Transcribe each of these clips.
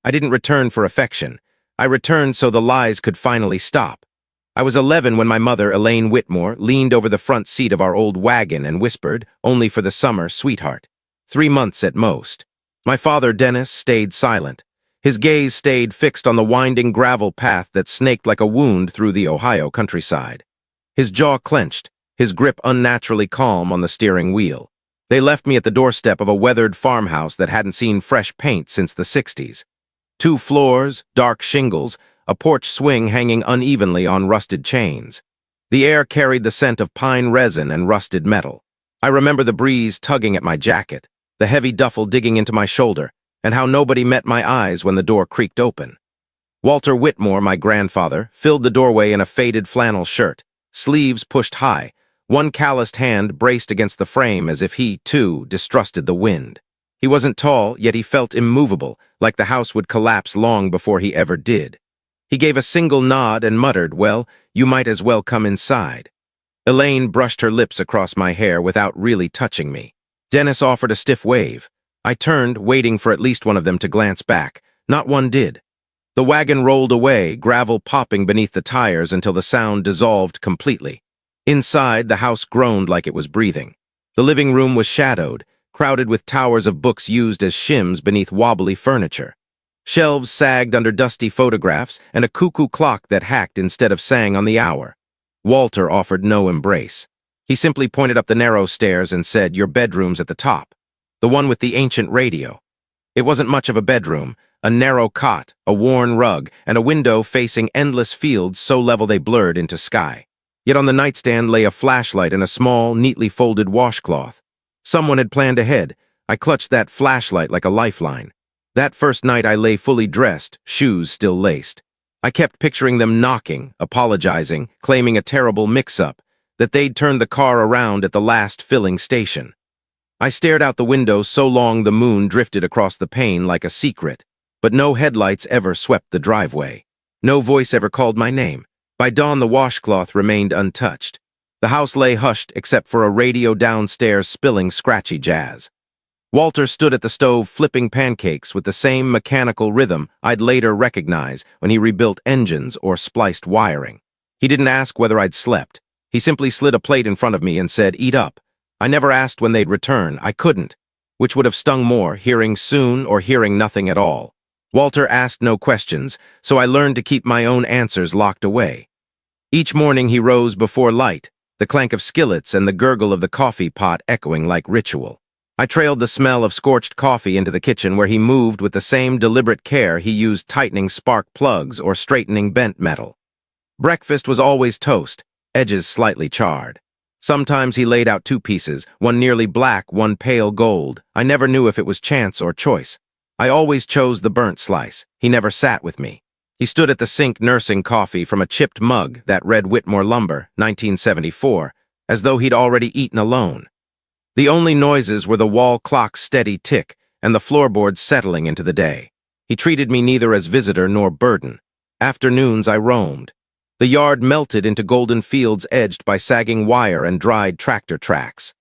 I didn't return for affection. I returned so the lies could finally stop. I was 11 when my mother, Elaine Whitmore, leaned over the front seat of our old wagon and whispered, "Only for the summer, sweetheart." 3 months at most. My father, Dennis, stayed silent. His gaze stayed fixed on the winding gravel path that snaked like a wound through the Ohio countryside. His jaw clenched, his grip unnaturally calm on the steering wheel. They left me at the doorstep of a weathered farmhouse that hadn't seen fresh paint since the 60s. 2 floors, dark shingles, a porch swing hanging unevenly on rusted chains. The air carried the scent of pine resin and rusted metal. I remember the breeze tugging at my jacket, the heavy duffel digging into my shoulder, and how nobody met my eyes when the door creaked open. Walter Whitmore, my grandfather, filled the doorway in a faded flannel shirt, sleeves pushed high, one calloused hand braced against the frame as if he, too, distrusted the wind. He wasn't tall, yet he felt immovable, like the house would collapse long before he ever did. He gave a single nod and muttered, "Well, you might as well come inside." Elaine brushed her lips across my hair without really touching me. Dennis offered a stiff wave. I turned, waiting for at least one of them to glance back. Not one did. The wagon rolled away, gravel popping beneath the tires until the sound dissolved completely. Inside, the house groaned like it was breathing. The living room was shadowed, crowded with towers of books used as shims beneath wobbly furniture. Shelves sagged under dusty photographs and a cuckoo clock that hacked instead of sang on the hour. Walter offered no embrace. He simply pointed up the narrow stairs and said, "Your bedroom's at the top. The one with the ancient radio." It wasn't much of a bedroom, a narrow cot, a worn rug, and a window facing endless fields so level they blurred into sky. Yet on the nightstand lay a flashlight and a small, neatly folded washcloth. Someone had planned ahead. I clutched that flashlight like a lifeline. That first night I lay fully dressed, shoes still laced. I kept picturing them knocking, apologizing, claiming a terrible mix-up, that they'd turned the car around at the last filling station. I stared out the window so long the moon drifted across the pane like a secret, but no headlights ever swept the driveway. No voice ever called my name. By dawn the washcloth remained untouched. The house lay hushed except for a radio downstairs spilling scratchy jazz. Walter stood at the stove flipping pancakes with the same mechanical rhythm I'd later recognize when he rebuilt engines or spliced wiring. He didn't ask whether I'd slept. He simply slid a plate in front of me and said, "Eat up." I never asked when they'd return. I couldn't. Which would have stung more, hearing soon or hearing nothing at all. Walter asked no questions, so I learned to keep my own answers locked away. Each morning he rose before light, the clank of skillets and the gurgle of the coffee pot echoing like ritual. I trailed the smell of scorched coffee into the kitchen where he moved with the same deliberate care he used tightening spark plugs or straightening bent metal. Breakfast was always toast, edges slightly charred. Sometimes he laid out 2 pieces, one nearly black, one pale gold. I never knew if it was chance or choice. I always chose the burnt slice. He never sat with me. He stood at the sink nursing coffee from a chipped mug that read Whitmore Lumber, 1974, as though he'd already eaten alone. The only noises were the wall clock's steady tick and the floorboards settling into the day. He treated me neither as visitor nor burden. Afternoons I roamed. The yard melted into golden fields edged by sagging wire and dried tractor tracks.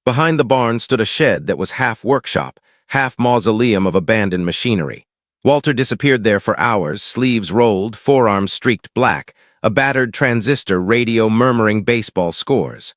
Behind the barn stood a shed that was half workshop, half mausoleum of abandoned machinery. Walter disappeared there for hours, sleeves rolled, forearms streaked black, a battered transistor radio murmuring baseball scores.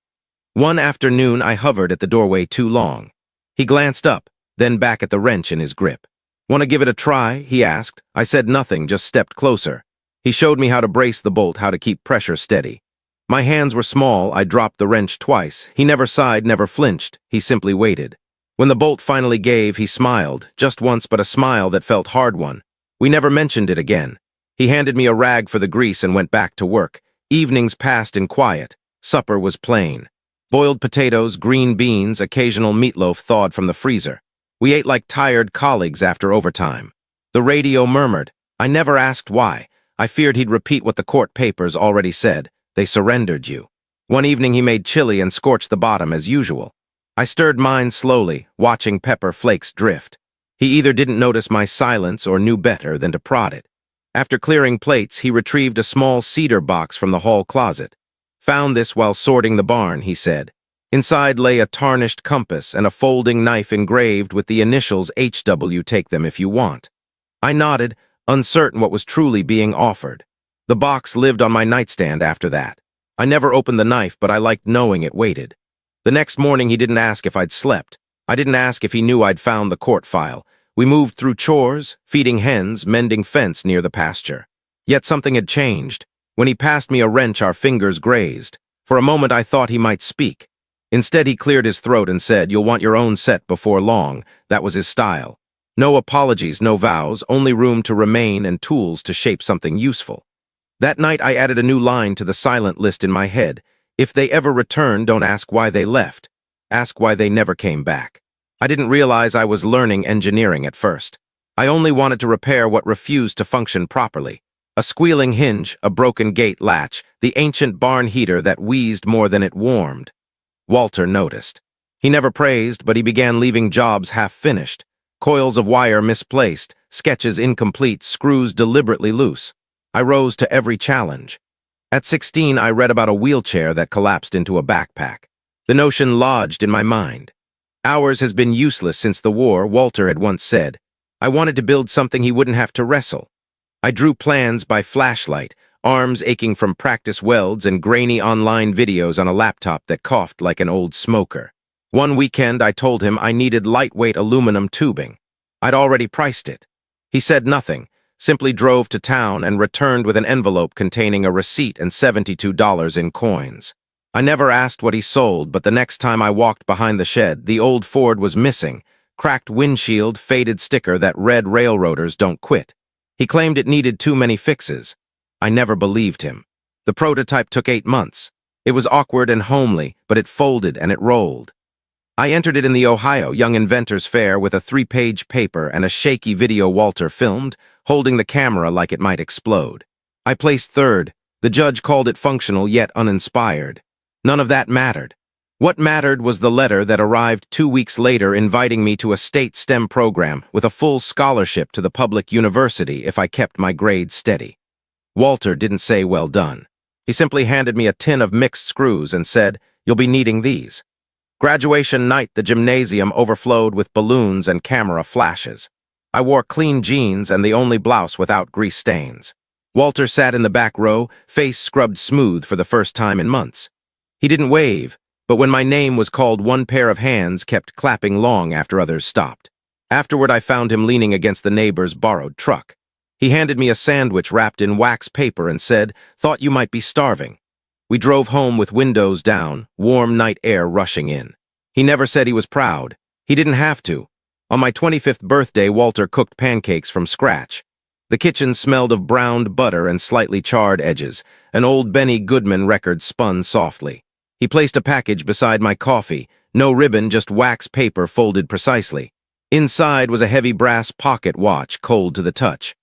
One afternoon I hovered at the doorway too long. He glanced up, then back at the wrench in his grip. "Want to give it a try?" he asked. I said nothing, just stepped closer. He showed me how to brace the bolt, how to keep pressure steady. My hands were small, I dropped the wrench twice. He never sighed, never flinched. He simply waited. When the bolt finally gave, he smiled, just once but a smile that felt hard-won. We never mentioned it again. He handed me a rag for the grease and went back to work. Evenings passed in quiet. Supper was plain. Boiled potatoes, green beans, occasional meatloaf thawed from the freezer. We ate like tired colleagues after overtime. The radio murmured. I never asked why. I feared he'd repeat what the court papers already said. They surrendered you. One evening he made chili and scorched the bottom as usual. I stirred mine slowly, watching pepper flakes drift. He either didn't notice my silence or knew better than to prod it. After clearing plates, he retrieved a small cedar box from the hall closet. "Found this while sorting the barn," he said. Inside lay a tarnished compass and a folding knife engraved with the initials HW, "Take them if you want." I nodded, uncertain what was truly being offered. The box lived on my nightstand after that. I never opened the knife, but I liked knowing it waited. The next morning, he didn't ask if I'd slept. I didn't ask if he knew I'd found the court file. We moved through chores, feeding hens, mending fence near the pasture. Yet something had changed. When he passed me a wrench, our fingers grazed. For a moment, I thought he might speak. Instead, he cleared his throat and said, "You'll want your own set before long." That was his style. No apologies, no vows, only room to remain and tools to shape something useful. That night, I added a new line to the silent list in my head. If they ever return, don't ask why they left. Ask why they never came back. I didn't realize I was learning engineering at first. I only wanted to repair what refused to function properly. A squealing hinge, a broken gate latch, the ancient barn heater that wheezed more than it warmed. Walter noticed. He never praised, but he began leaving jobs half-finished. Coils of wire misplaced, sketches incomplete, screws deliberately loose. I rose to every challenge. At 16, I read about a wheelchair that collapsed into a backpack. The notion lodged in my mind. "Ours has been useless since the war," Walter had once said. I wanted to build something he wouldn't have to wrestle. I drew plans by flashlight, arms aching from practice welds and grainy online videos on a laptop that coughed like an old smoker. One weekend, I told him I needed lightweight aluminum tubing. I'd already priced it. He said nothing, simply drove to town and returned with an envelope containing a receipt and $72 in coins. I never asked what he sold, but the next time I walked behind the shed, the old Ford was missing. Cracked windshield, faded sticker that read "Railroaders don't quit." He claimed it needed too many fixes. I never believed him. The prototype took 8 months. It was awkward and homely, but it folded and it rolled. I entered it in the Ohio Young Inventors Fair with a 3-page paper and a shaky video Walter filmed, holding the camera like it might explode. I placed third. The judge called it functional yet uninspired. None of that mattered. What mattered was the letter that arrived 2 weeks later inviting me to a state STEM program with a full scholarship to the public university if I kept my grades steady. Walter didn't say "well done." He simply handed me a tin of mixed screws and said, "You'll be needing these." Graduation night, the gymnasium overflowed with balloons and camera flashes. I wore clean jeans and the only blouse without grease stains. Walter sat in the back row, face scrubbed smooth for the first time in months. He didn't wave, but when my name was called, one pair of hands kept clapping long after others stopped. Afterward, I found him leaning against the neighbor's borrowed truck. He handed me a sandwich wrapped in wax paper and said, "Thought you might be starving." We drove home with windows down, warm night air rushing in. He never said he was proud. He didn't have to. On my 25th birthday, Walter cooked pancakes from scratch. The kitchen smelled of browned butter and slightly charred edges. An old Benny Goodman record spun softly. He placed a package beside my coffee. No ribbon, just wax paper folded precisely. Inside was a heavy brass pocket watch, cold to the touch.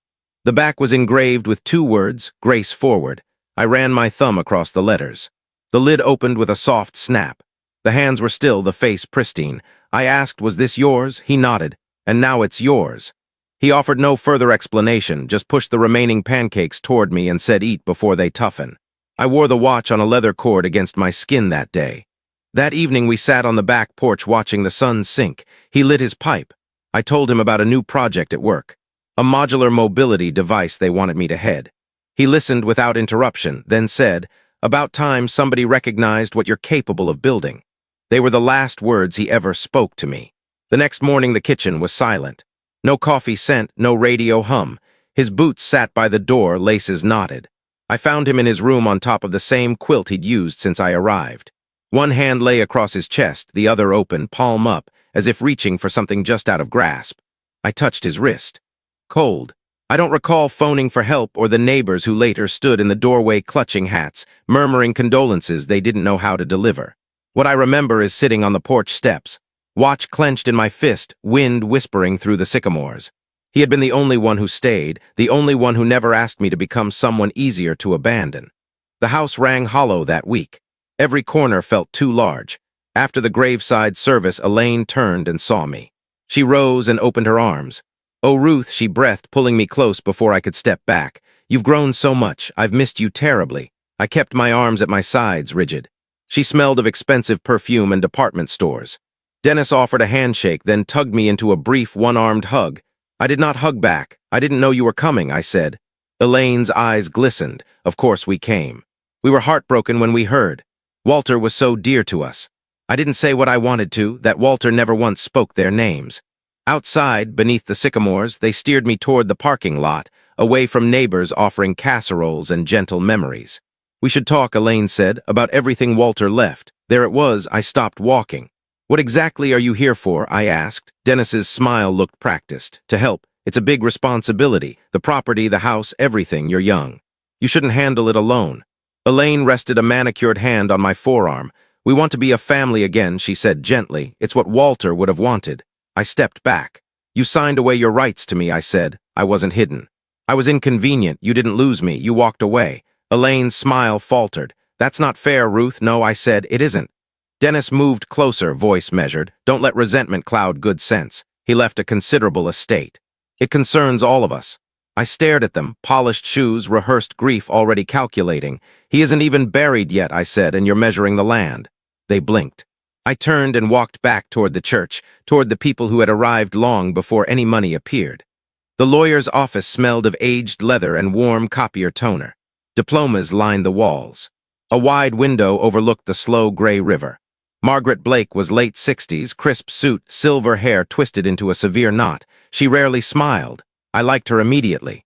The back was engraved with 2 words, "Grace Forward." I ran my thumb across the letters. The lid opened with a soft snap. The hands were still, the face pristine. I asked, "Was this yours?" He nodded. "And now it's yours." He offered no further explanation, just pushed the remaining pancakes toward me and said, "Eat before they toughen." I wore the watch on a leather cord against my skin that day. That evening we sat on the back porch watching the sun sink. He lit his pipe. I told him about a new project at work. A modular mobility device they wanted me to head. He listened without interruption, then said, "About time somebody recognized what you're capable of building." They were the last words he ever spoke to me. The next morning the kitchen was silent. No coffee scent, no radio hum. His boots sat by the door, laces knotted. I found him in his room on top of the same quilt he'd used since I arrived. One hand lay across his chest, the other open, palm up, as if reaching for something just out of grasp. I touched his wrist. Cold. I don't recall phoning for help or the neighbors who later stood in the doorway clutching hats, murmuring condolences they didn't know how to deliver. What I remember is sitting on the porch steps, watch clenched in my fist, wind whispering through the sycamores. He had been the only one who stayed, the only one who never asked me to become someone easier to abandon. The house rang hollow that week. Every corner felt too large. After the graveside service, Elaine turned and saw me. She rose and opened her arms. "Oh, Ruth," she breathed, pulling me close before I could step back. "You've grown so much. I've missed you terribly." I kept my arms at my sides, rigid. She smelled of expensive perfume and department stores. Dennis offered a handshake, then tugged me into a brief one-armed hug. I did not hug back. I didn't know you were coming, I said. Elaine's eyes glistened. Of course we came. We were heartbroken when we heard. Walter was so dear to us. I didn't say what I wanted to, that Walter never once spoke their names. Outside, beneath the sycamores, they steered me toward the parking lot, away from neighbors offering casseroles and gentle memories. We should talk, Elaine said, about everything Walter left. There it was, I stopped walking. What exactly are you here for? I asked. Dennis's smile looked practiced. To help. It's a big responsibility. The property, the house, everything. You're young. You shouldn't handle it alone. Elaine rested a manicured hand on my forearm. We want to be a family again, she said gently. It's what Walter would have wanted. I stepped back. You signed away your rights to me, I said. I wasn't hidden. I was inconvenient. You didn't lose me. You walked away. Elaine's smile faltered. That's not fair, Ruth. No, I said, it isn't. Dennis moved closer, voice measured. Don't let resentment cloud good sense. He left a considerable estate. It concerns all of us. I stared at them, polished shoes, rehearsed grief already calculating. He isn't even buried yet, I said, and you're measuring the land. They blinked. I turned and walked back toward the church, toward the people who had arrived long before any money appeared. The lawyer's office smelled of aged leather and warm copier toner. Diplomas lined the walls. A wide window overlooked the slow gray river. Margaret Blake was late 60s, crisp suit, silver hair twisted into a severe knot. She rarely smiled. I liked her immediately.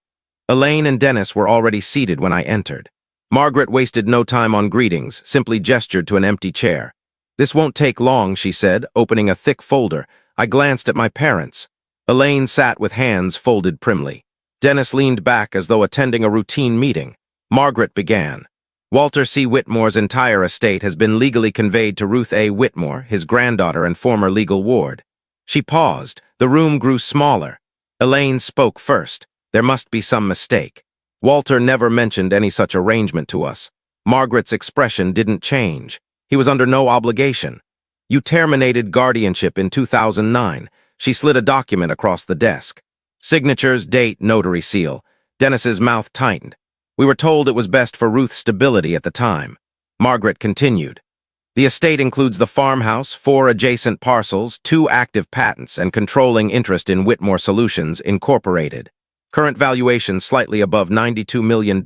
Elaine and Dennis were already seated when I entered. Margaret wasted no time on greetings, simply gestured to an empty chair. This won't take long, she said, opening a thick folder. I glanced at my parents. Elaine sat with hands folded primly. Dennis leaned back as though attending a routine meeting. Margaret began. Walter C. Whitmore's entire estate has been legally conveyed to Ruth A. Whitmore, his granddaughter and former legal ward. She paused. The room grew smaller. Elaine spoke first. There must be some mistake. Walter never mentioned any such arrangement to us. Margaret's expression didn't change. He was under no obligation. You terminated guardianship in 2009. She slid a document across the desk. Signatures, date, notary seal. Dennis's mouth tightened. We were told it was best for Ruth's stability at the time. Margaret continued. The estate includes the farmhouse, 4 adjacent parcels, 2 active patents, and controlling interest in Whitmore Solutions, Incorporated. Current valuation slightly above $92 million.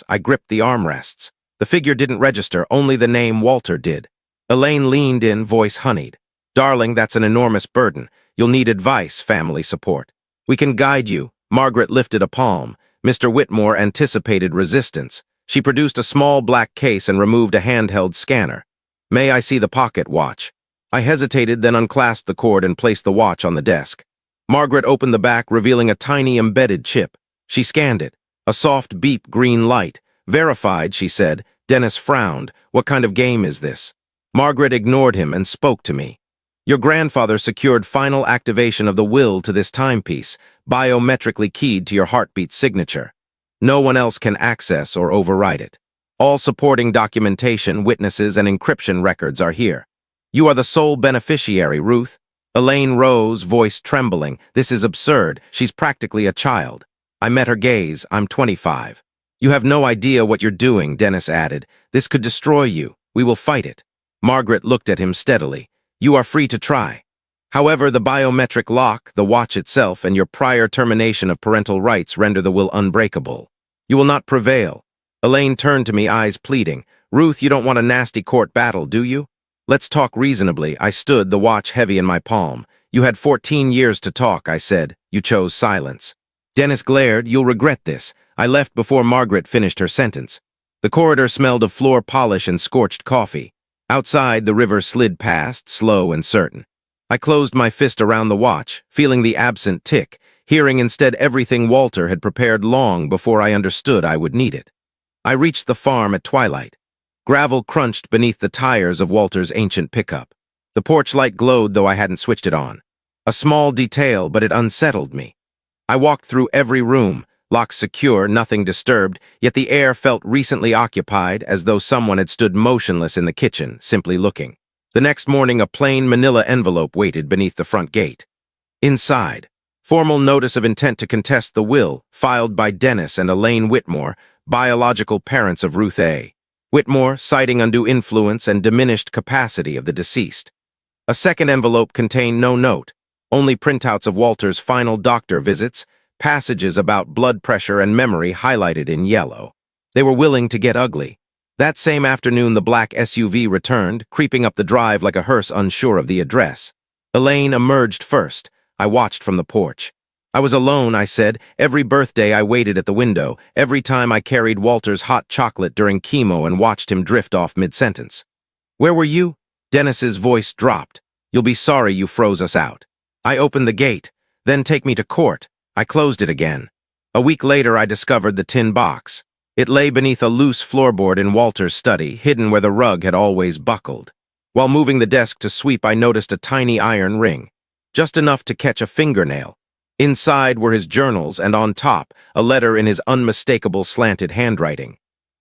I gripped the armrests. The figure didn't register, only the name Walter did. Elaine leaned in, voice honeyed. Darling, that's an enormous burden. You'll need advice, family support. We can guide you. Margaret lifted a palm. Mr. Whitmore anticipated resistance. She produced a small black case and removed a handheld scanner. May I see the pocket watch? I hesitated, then unclasped the cord and placed the watch on the desk. Margaret opened the back, revealing a tiny embedded chip. She scanned it. A soft beep green light. Verified, she said. Dennis frowned. What kind of game is this? Margaret ignored him and spoke to me. Your grandfather secured final activation of the will to this timepiece, biometrically keyed to your heartbeat signature. No one else can access or override it. All supporting documentation, witnesses, and encryption records are here. You are the sole beneficiary, Ruth. Elaine rose, voice trembling. This is absurd. She's practically a child. I met her gaze. I'm 25. You have no idea what you're doing, Dennis added. This could destroy you. We will fight it. Margaret looked at him steadily. You are free to try. However, the biometric lock, the watch itself, and your prior termination of parental rights render the will unbreakable. You will not prevail. Elaine turned to me, eyes pleading. Ruth, you don't want a nasty court battle, do you? Let's talk reasonably. I stood, the watch heavy in my palm. You had 14 years to talk, I said. You chose silence. Dennis glared. You'll regret this. I left before Margaret finished her sentence. The corridor smelled of floor polish and scorched coffee. Outside, the river slid past, slow and certain. I closed my fist around the watch, feeling the absent tick, hearing instead everything Walter had prepared long before I understood I would need it. I reached the farm at twilight. Gravel crunched beneath the tires of Walter's ancient pickup. The porch light glowed, though I hadn't switched it on. A small detail, but it unsettled me. I walked through every room, locks secure, nothing disturbed, yet the air felt recently occupied, as though someone had stood motionless in the kitchen, simply looking. The next morning, a plain manila envelope waited beneath the front gate. Inside, formal notice of intent to contest the will, filed by Dennis and Elaine Whitmore, biological parents of Ruth A. Whitmore, citing undue influence and diminished capacity of the deceased. A second envelope contained no note, only printouts of Walter's final doctor visits, passages about blood pressure and memory highlighted in yellow. They were willing to get ugly. That same afternoon, the black SUV returned, creeping up the drive like a hearse unsure of the address. Elaine emerged first. I watched from the porch. I was alone, I said. Every birthday I waited at the window, every time I carried Walter's hot chocolate during chemo and watched him drift off mid-sentence. Where were you? Dennis's voice dropped. You'll be sorry you froze us out. I opened the gate. Then take me to court. I closed it again. A week later, I discovered the tin box. It lay beneath a loose floorboard in Walter's study, hidden where the rug had always buckled. While moving the desk to sweep, I noticed a tiny iron ring, just enough to catch a fingernail. Inside were his journals, and on top, a letter in his unmistakable slanted handwriting.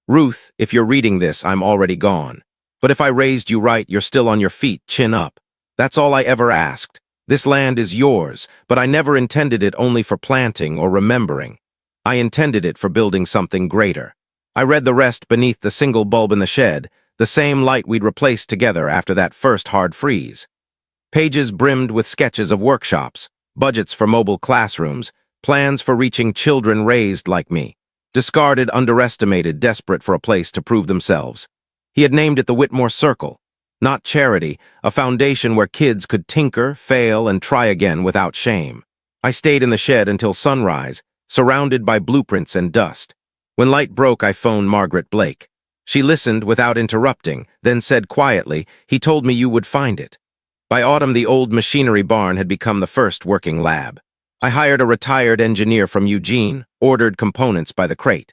Ruth, if you're reading this, I'm already gone. But if I raised you right, you're still on your feet, chin up. That's all I ever asked. This land is yours, but I never intended it only for planting or remembering. I intended it for building something greater. I read the rest beneath the single bulb in the shed, the same light we'd replaced together after that first hard freeze. Pages brimmed with sketches of workshops, budgets for mobile classrooms, plans for reaching children raised like me, discarded, underestimated, desperate for a place to prove themselves. He had named it the Whitmore Circle, not charity, a foundation where kids could tinker, fail, and try again without shame. I stayed in the shed until sunrise, surrounded by blueprints and dust. When light broke, I phoned Margaret Blake. She listened without interrupting, then said quietly, "He told me you would find it." By autumn, the old machinery barn had become the first working lab. I hired a retired engineer from Eugene, ordered components by the crate.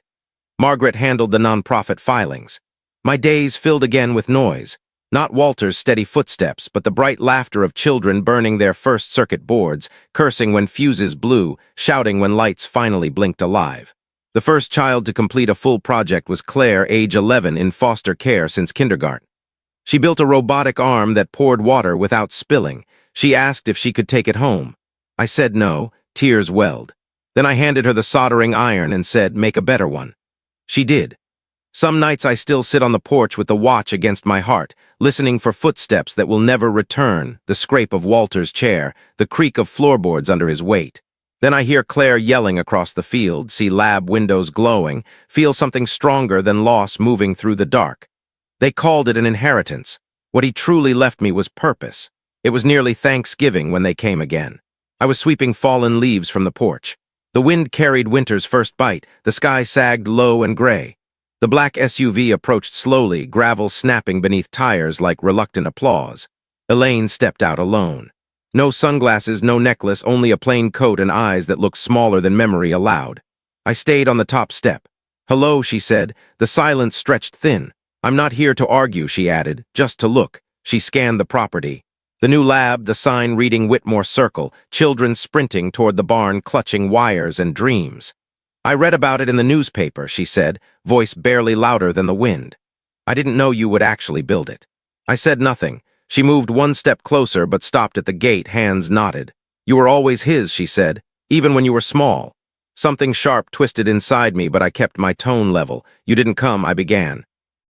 Margaret handled the nonprofit filings. My days filled again with noise. Not Walter's steady footsteps, but the bright laughter of children burning their first circuit boards, cursing when fuses blew, shouting when lights finally blinked alive. The first child to complete a full project was Claire, age 11, in foster care since kindergarten. She built a robotic arm that poured water without spilling. She asked if she could take it home. I said no, tears welled. Then I handed her the soldering iron and said, "Make a better one." She did. Some nights I still sit on the porch with the watch against my heart, listening for footsteps that will never return, the scrape of Walter's chair, the creak of floorboards under his weight. Then I hear Claire yelling across the field, see lab windows glowing, feel something stronger than loss moving through the dark. They called it an inheritance. What he truly left me was purpose. It was nearly Thanksgiving when they came again. I was sweeping fallen leaves from the porch. The wind carried winter's first bite, the sky sagged low and gray. The black SUV approached slowly, gravel snapping beneath tires like reluctant applause. Elaine stepped out alone. No sunglasses, no necklace, only a plain coat and eyes that looked smaller than memory allowed. I stayed on the top step. "Hello," she said. The silence stretched thin. "I'm not here to argue," she added, "just to look." She scanned the property. The new lab, the sign reading Whitmore Circle, children sprinting toward the barn clutching wires and dreams. "I read about it in the newspaper," she said, voice barely louder than the wind. "I didn't know you would actually build it." I said nothing. She moved one step closer but stopped at the gate, hands knotted. "You were always his," she said, "even when you were small." Something sharp twisted inside me, but I kept my tone level. "You didn't come," I began.